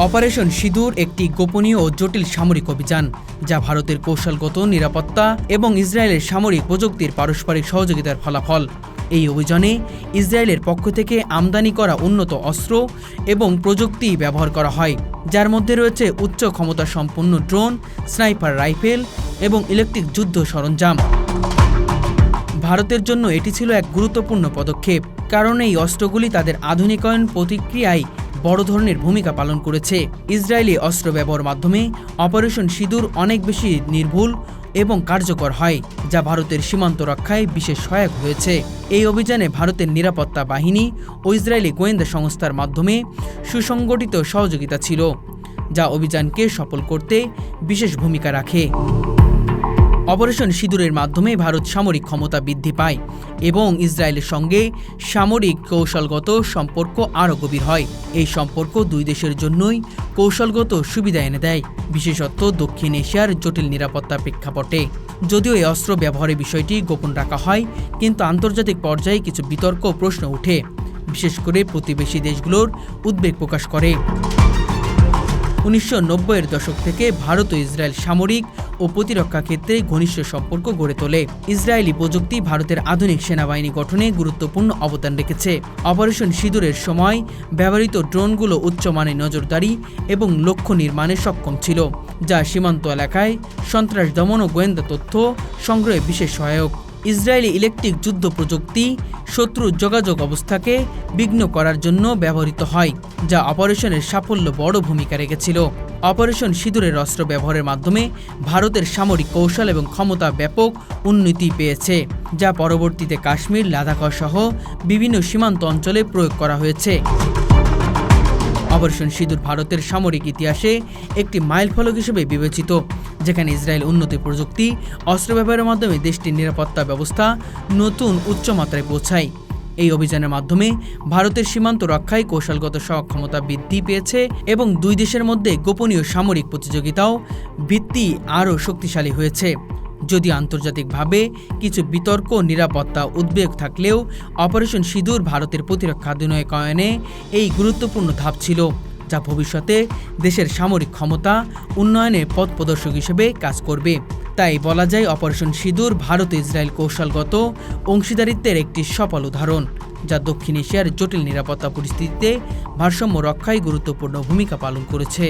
Operation সিঁদুর একটি গোপনীয় ও জটিল সামরিক অভিযান, যা ভারতের কৌশলগত নিরাপত্তা এবং ইসরায়েলের সামরিক প্রযুক্তির পারস্পরিক সহযোগিতার ফলাফল। এই অভিযানে ইসরায়েলের পক্ষ থেকে আমদানি করা উন্নত অস্ত্র এবং প্রযুক্তি ব্যবহার করা হয়, যার মধ্যে রয়েছে উচ্চ ক্ষমতা সম্পন্ন ড্রোন, স্নাইপার রাইফেল এবং ইলেকট্রিক যুদ্ধ সরঞ্জাম। ভারতের জন্য এটি ছিল এক গুরুত্বপূর্ণ পদক্ষেপ, কারণ এই অস্ত্রগুলি তাদের আধুনিকায়ন প্রতিক্রিয়ায় বড় ধরনের ভূমিকা পালন করেছে। ইসরায়েলি অস্ত্র ব্যবহারের মাধ্যমে অপারেশন সিঁদুর অনেক বেশি নির্ভুল এবং কার্যকর হয়, যা ভারতের সীমান্ত রক্ষায় বিশেষ সহায়ক হয়েছে। এই অভিযানে ভারতের নিরাপত্তা বাহিনী ও ইসরায়েলি গোয়েন্দা সংস্থার মাধ্যমে সুসংগঠিত সহযোগিতা ছিল, যা অভিযানকে সফল করতে বিশেষ ভূমিকা রাখে। অপারেশন সিঁদুরের মাধ্যমে ভারত সামরিক ক্ষমতা বৃদ্ধি পায় এবং ইসরায়েলের সঙ্গে সামরিক কৌশলগত সম্পর্ক আরও গভীর হয়। এই সম্পর্ক দুই দেশের জন্যই কৌশলগত সুবিধা এনে দেয়, বিশেষত দক্ষিণ এশিয়ার জটিল নিরাপত্তা প্রেক্ষাপটে। যদিও এই অস্ত্র ব্যবহারের বিষয়টি গোপন রাখা হয়, কিন্তু আন্তর্জাতিক পর্যায়ে কিছু বিতর্ক প্রশ্ন ওঠে, বিশেষ করে প্রতিবেশী দেশগুলোর উদ্বেগ প্রকাশ করে। 1990-এর দশক থেকে ভারত ও ইসরায়েল সামরিক ও প্রতিরক্ষা ক্ষেত্রে ঘনিষ্ঠ সম্পর্ক গড়ে তোলে। ইসরায়েলি প্রযুক্তি ভারতের আধুনিক সেনাবাহিনী গঠনে গুরুত্বপূর্ণ অবদান রেখেছে। অপারেশন সিঁদুরের সময় ব্যবহৃত ড্রোনগুলো উচ্চমানের নজরদারি এবং লক্ষ্য নির্মাণে সক্ষম ছিল, যা সীমান্ত এলাকায় সন্ত্রাস দমন ও গোয়েন্দা তথ্য সংগ্রহে বিশেষ সহায়ক। ইসরায়েলি ইলেকট্রিক যুদ্ধ প্রযুক্তি শত্রু যোগাযোগ অবস্থাকে বিঘ্ন করার জন্য ব্যবহৃত হয়, যা অপারেশনের সাফল্য বড় ভূমিকা রেখেছিল। অপারেশন সিঁদুরের অস্ত্র ব্যবহারের মাধ্যমে ভারতের সামরিক কৌশল এবং ক্ষমতা ব্যাপক উন্নতি পেয়েছে, যা পরবর্তীতে কাশ্মীর, লাদাখ সহ বিভিন্ন সীমান্ত অঞ্চলে প্রয়োগ করা হয়েছে। অপারেশন সিঁদুর ভারতের সামরিক ইতিহাসে একটি মাইলফলক হিসেবে বিবেচিত, যেখানে ইসরায়েল উন্নত প্রযুক্তি অস্ত্র ব্যবহারের মাধ্যমে দেশটির নিরাপত্তা ব্যবস্থা নতুন উচ্চমাত্রায় পৌঁছায়। এই অভিযানের মাধ্যমে ভারতের সীমান্ত রক্ষায় কৌশলগত সক্ষমতা বৃদ্ধি পেয়েছে এবং দুই দেশের মধ্যে গোপনীয় সামরিক প্রতিযোগিতাও ভিত্তি আরও শক্তিশালী হয়েছে। যদি আন্তর্জাতিকভাবে কিছু বিতর্ক নিরাপত্তা উদ্বেগ থাকলেও অপারেশন সিঁদুর ভারতের প্রতিরক্ষা আধুনিকায়নে এই গুরুত্বপূর্ণ ধাপ ছিল, যা ভবিষ্যতে দেশের সামরিক ক্ষমতা উন্নয়নের পথ প্রদর্শক হিসেবে কাজ করবে। তাই বলা যায় অপারেশন সিঁদুর ভারত ইসরায়েল কৌশলগত অংশীদারিত্বের একটি সফল উদাহরণ, যা দক্ষিণ এশিয়ার জটিল নিরাপত্তা পরিস্থিতিতে ভারসাম্য রক্ষায় গুরুত্বপূর্ণ ভূমিকা পালন করেছে।